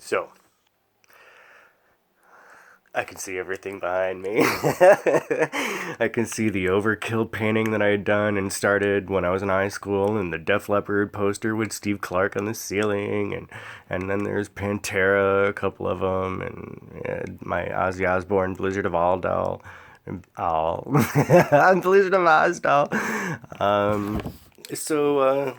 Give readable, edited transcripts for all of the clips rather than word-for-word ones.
So, I can see everything behind me. I can see the overkill painting that I had done and started when I was in high school, and the Def Leppard poster with Steve Clark on the ceiling, and then there's Pantera, a couple of them, and my Ozzy Osbourne Blizzard of Aldal. All. Blizzard of Ozdal. So,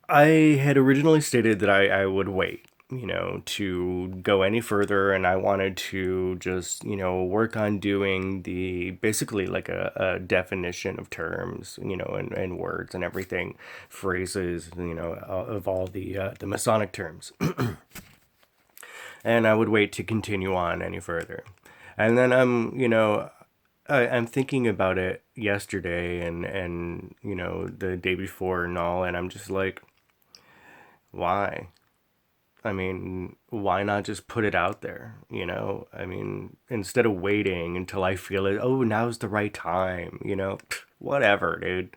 I had originally stated that I would wait, to go any further, and I wanted to just, work on doing the basically like a definition of terms, and words and everything, phrases, of all the Masonic terms. And I would wait to continue on any further. And then I'm thinking about it yesterday and the day before and all, and I'm just like, why? I mean, why not just put it out there? I mean, instead of waiting until I feel it, oh, now's the right time, whatever, dude.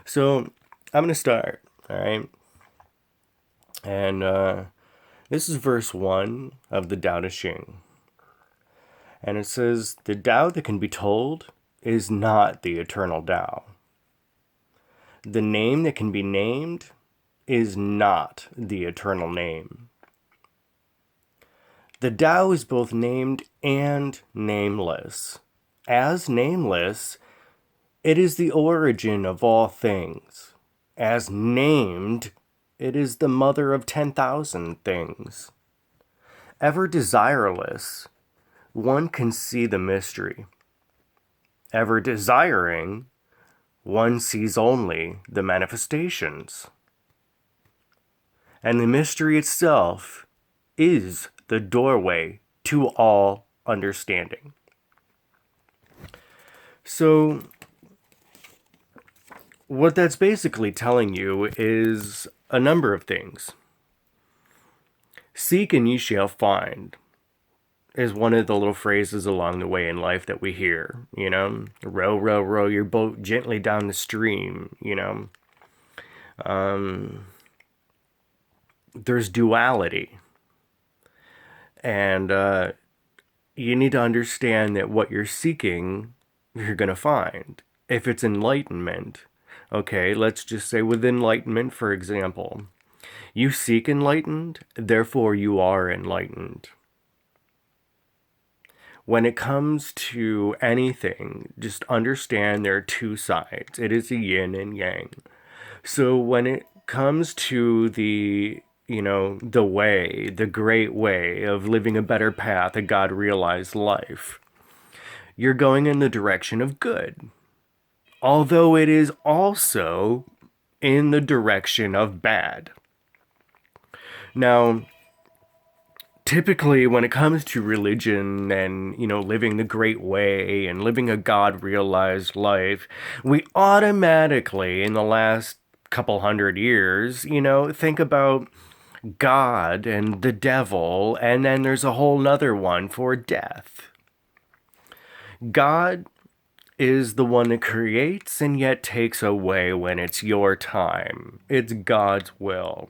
So I'm going to start, all right? And this is verse 1 of the Tao Te Ching. And it says, the Tao that can be told is not the eternal Tao. The name that can be named is not the eternal name. The Tao is both named and nameless. As nameless, it is the origin of all things. As named, it is the mother of 10,000 things. Ever desireless, one can see the mystery. Ever desiring, one sees only the manifestations. And the mystery itself is the doorway to all understanding. So, what that's basically telling you is a number of things. Seek and ye shall find is one of the little phrases along the way in life that we hear, row, row, row your boat gently down the stream, There's duality. And you need to understand that what you're seeking, you're going to find. If it's enlightenment, okay, let's just say with enlightenment, for example, you seek enlightened, therefore you are enlightened. When it comes to anything, just understand there are two sides. It is a yin and yang. So when it comes to the way, the great way of living a better path, a God realized life, you're going in the direction of good. Although it is also in the direction of bad. Now, typically when it comes to religion and living the great way and living a God realized life, we automatically in the last couple hundred years think about God and the devil, and then there's a whole nother one for death. God is the one that creates and yet takes away when it's your time. It's God's will.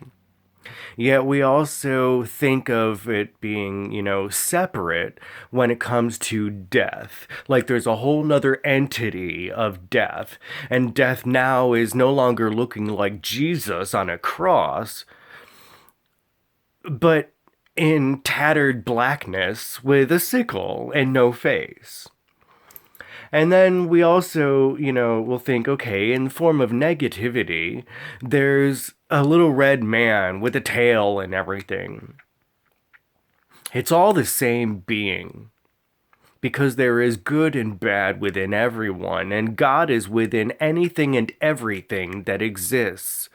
Yet we also think of it being, separate when it comes to death. Like there's a whole nother entity of death. And death now is no longer looking like Jesus on a cross, but in tattered blackness with a sickle and no face. And then we also, will think, okay, in the form of negativity, there's a little red man with a tail and everything. It's all the same being. Because there is good and bad within everyone, and God is within anything and everything that exists,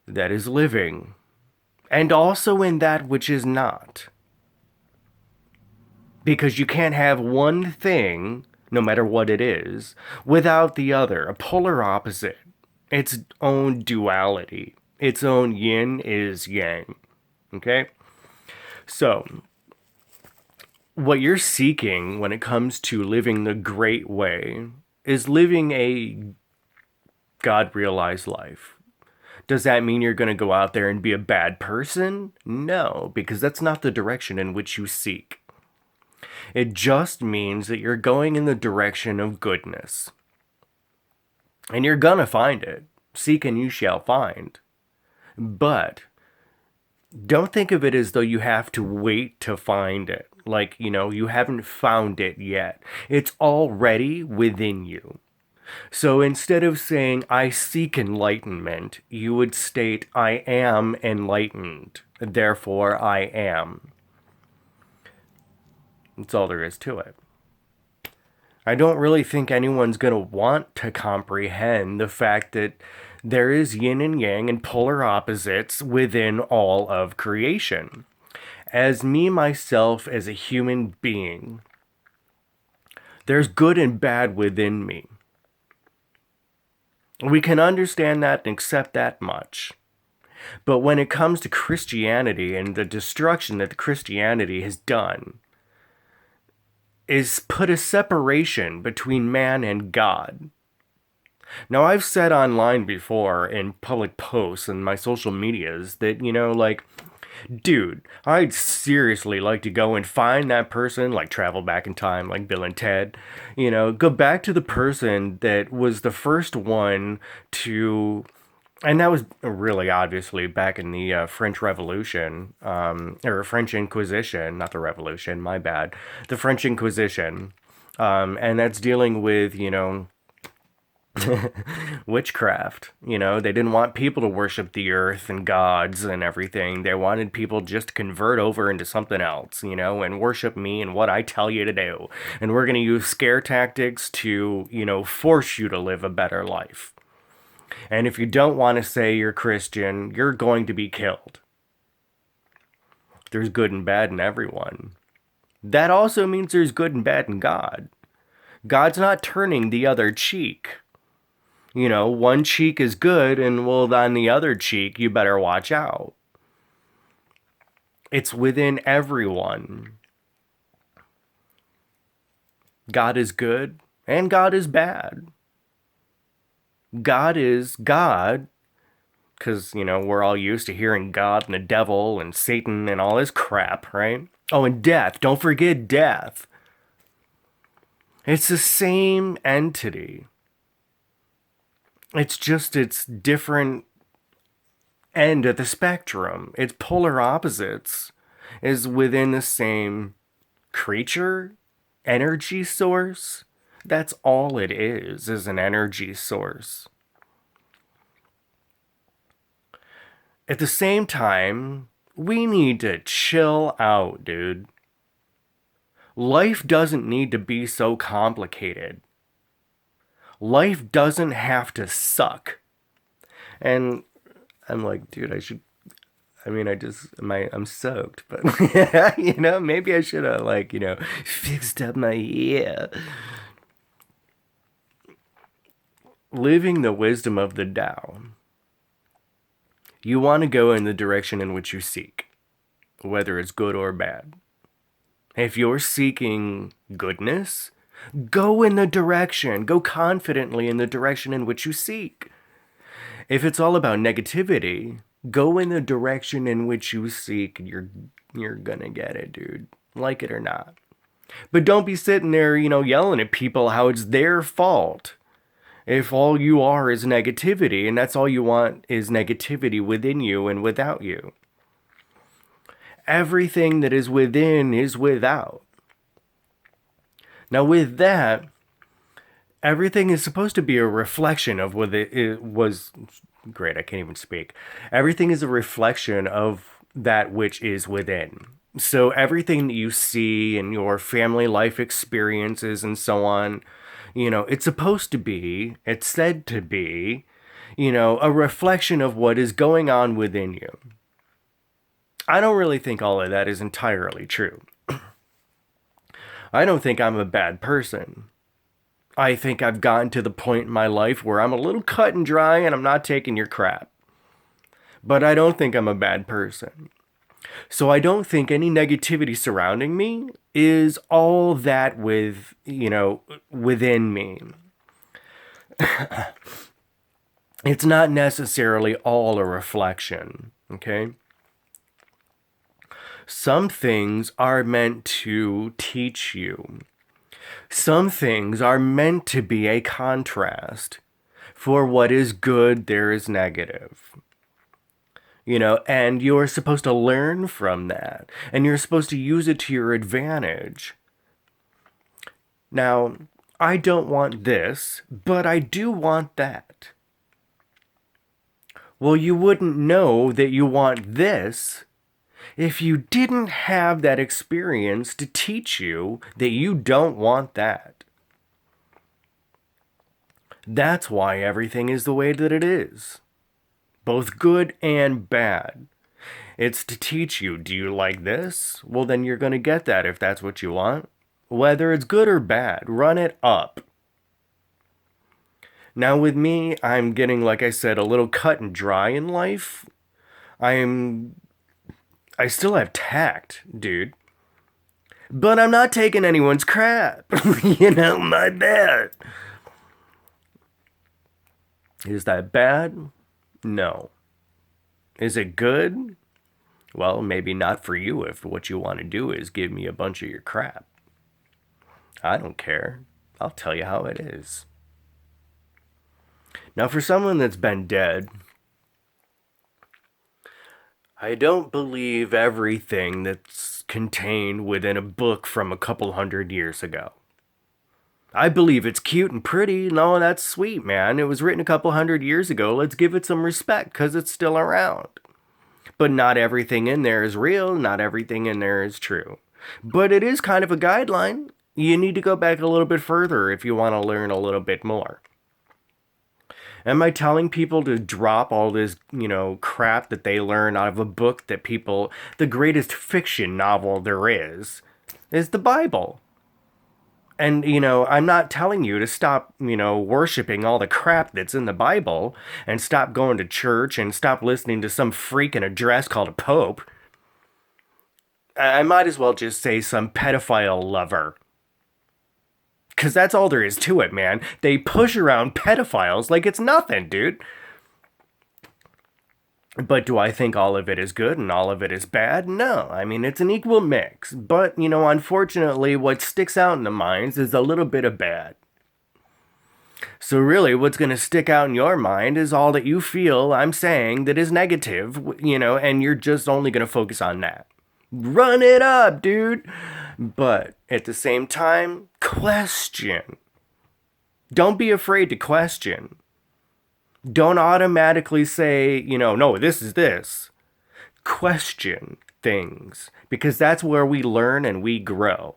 that is living, and also in that which is not. Because you can't have one thing, no matter what it is, without the other, a polar opposite, its own duality, its own yin is yang. Okay? So, what you're seeking when it comes to living the great way is living a God realized life. Does that mean you're going to go out there and be a bad person? No, because that's not the direction in which you seek. It just means that you're going in the direction of goodness. And you're gonna find it. Seek and you shall find. But don't think of it as though you have to wait to find it. Like, you haven't found it yet. It's already within you. So instead of saying, I seek enlightenment, you would state, I am enlightened. Therefore, I am. That's all there is to it. I don't really think anyone's going to want to comprehend the fact that there is yin and yang and polar opposites within all of creation. As me, myself, as a human being, there's good and bad within me. We can understand that and accept that much. But when it comes to Christianity and the destruction that Christianity has done, is put a separation between man and God. Now, I've said online before in public posts and my social medias that, dude, I'd seriously like to go and find that person, like travel back in time, like Bill and Ted, go back to the person that was the first one to. And that was really obviously back in the French Revolution, or French Inquisition, not the Revolution, my bad. The French Inquisition. And that's dealing with, witchcraft. They didn't want people to worship the earth and gods and everything. They wanted people just to convert over into something else, and worship me and what I tell you to do. And we're going to use scare tactics to, force you to live a better life. And if you don't want to say you're Christian, you're going to be killed. There's good and bad in everyone. That also means there's good and bad in God. God's not turning the other cheek. One cheek is good, and well, on the other cheek, you better watch out. It's within everyone. God is good, and God is bad. God is God, because, we're all used to hearing God and the devil and Satan and all this crap, right? Oh, and death. Don't forget death. It's the same entity. It's just its different end of the spectrum. Its polar opposites is within the same creature, energy source. That's all it is an energy source. At the same time, we need to chill out, dude. Life doesn't need to be so complicated. Life doesn't have to suck. And I'm like, dude, I'm soaked, but, maybe I should have, fixed up my ear. Living the wisdom of the Tao. You want to go in the direction in which you seek, whether it's good or bad. If you're seeking goodness, go in the direction, go confidently in the direction in which you seek. If it's all about negativity, go in the direction in which you seek, and you're gonna get it, dude. Like it or not. But don't be sitting there, yelling at people how it's their fault. If all you are is negativity, and that's all you want is negativity within you and without you. Everything that is within is without. Now with that, everything is supposed to be a reflection of what it was. Great, I can't even speak. Everything is a reflection of that which is within. So everything that you see in your family life experiences and so on, it's supposed to be, it's said to be, a reflection of what is going on within you. I don't really think all of that is entirely true. I don't think I'm a bad person. I think I've gotten to the point in my life where I'm a little cut and dry and I'm not taking your crap. But I don't think I'm a bad person. So I don't think any negativity surrounding me is all that within me. It's not necessarily all a reflection, okay? Some things are meant to teach you. Some things are meant to be a contrast. For what is good, there is negative. And you're supposed to learn from that. And you're supposed to use it to your advantage. Now, I don't want this, but I do want that. Well, you wouldn't know that you want this if you didn't have that experience to teach you that you don't want that. That's why everything is the way that it is, both good and bad. It's to teach you, do you like this? Well, then you're going to get that if that's what you want. Whether it's good or bad, run it up. Now with me, I'm getting, like I said, a little cut and dry in life. I still have tact, dude. But I'm not taking anyone's crap. My bad. Is that bad? No. Is it good? Well, maybe not for you if what you want to do is give me a bunch of your crap. I don't care. I'll tell you how it is. Now, for someone that's been dead, I don't believe everything that's contained within a book from a couple hundred years ago. I believe it's cute and pretty. No, that's sweet, man. It was written a couple hundred years ago. Let's give it some respect because it's still around. But not everything in there is real. Not everything in there is true. But it is kind of a guideline. You need to go back a little bit further if you want to learn a little bit more. Am I telling people to drop all this, crap that they learn out of a book that the greatest fiction novel there is the Bible? And, I'm not telling you to stop, worshiping all the crap that's in the Bible and stop going to church and stop listening to some freak in a dress called a pope. I might as well just say some pedophile lover. Because that's all there is to it, man. They push around pedophiles like it's nothing, dude. But do I think all of it is good and all of it is bad? No. I mean, it's an equal mix. But, unfortunately, what sticks out in the minds is a little bit of bad. So really, what's going to stick out in your mind is all that you feel I'm saying that is negative, and you're just only going to focus on that. Run it up, dude. But at the same time, question. Don't be afraid to question. Don't automatically say, no, this is this. Question things, because that's where we learn and we grow.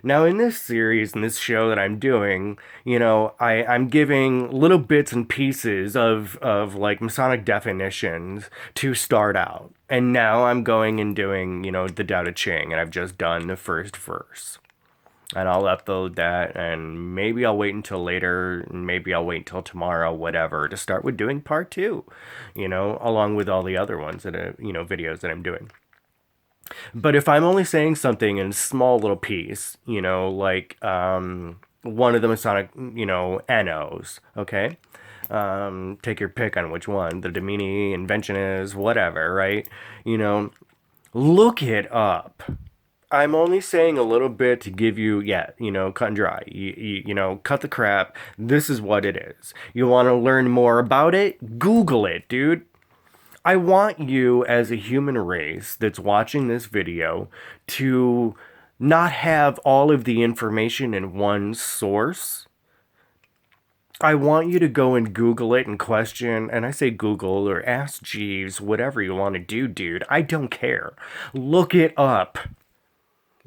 Now, in this series, in this show that I'm doing, I'm giving little bits and pieces of like Masonic definitions to start out. And now I'm going and doing, the Tao Te Ching, and I've just done the first verse. And I'll upload that, and maybe I'll wait until later, maybe I'll wait until tomorrow, whatever, to start with doing part 2, along with all the other ones that videos that I'm doing. But if I'm only saying something in a small little piece, like one of the Masonic, NOs, okay? Take your pick on which one, the Domini, Inventionist, whatever, right? Look it up. I'm only saying a little bit to give you, cut and dry. Cut the crap. This is what it is. You want to learn more about it? Google it, dude. I want you as a human race that's watching this video to not have all of the information in one source. I want you to go and Google it and question, and I say Google or ask Jeeves, whatever you want to do, dude. I don't care. Look it up.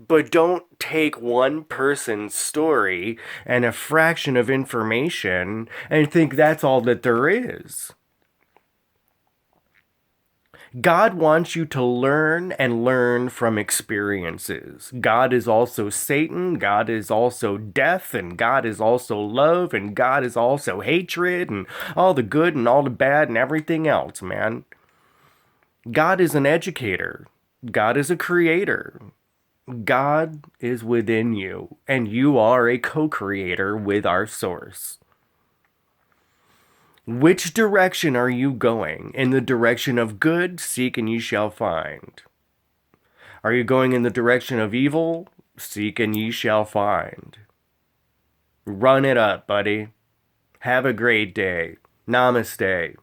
But don't take one person's story and a fraction of information and think that's all that there is. God wants you to learn and learn from experiences. God is also Satan, God is also death, and God is also love, and God is also hatred, and all the good and all the bad and everything else, man. God is an educator. God is a creator. God is within you, and you are a co-creator with our source. Which direction are you going? In the direction of good, seek and ye shall find. Are you going in the direction of evil? Seek and ye shall find. Run it up, buddy. Have a great day. Namaste.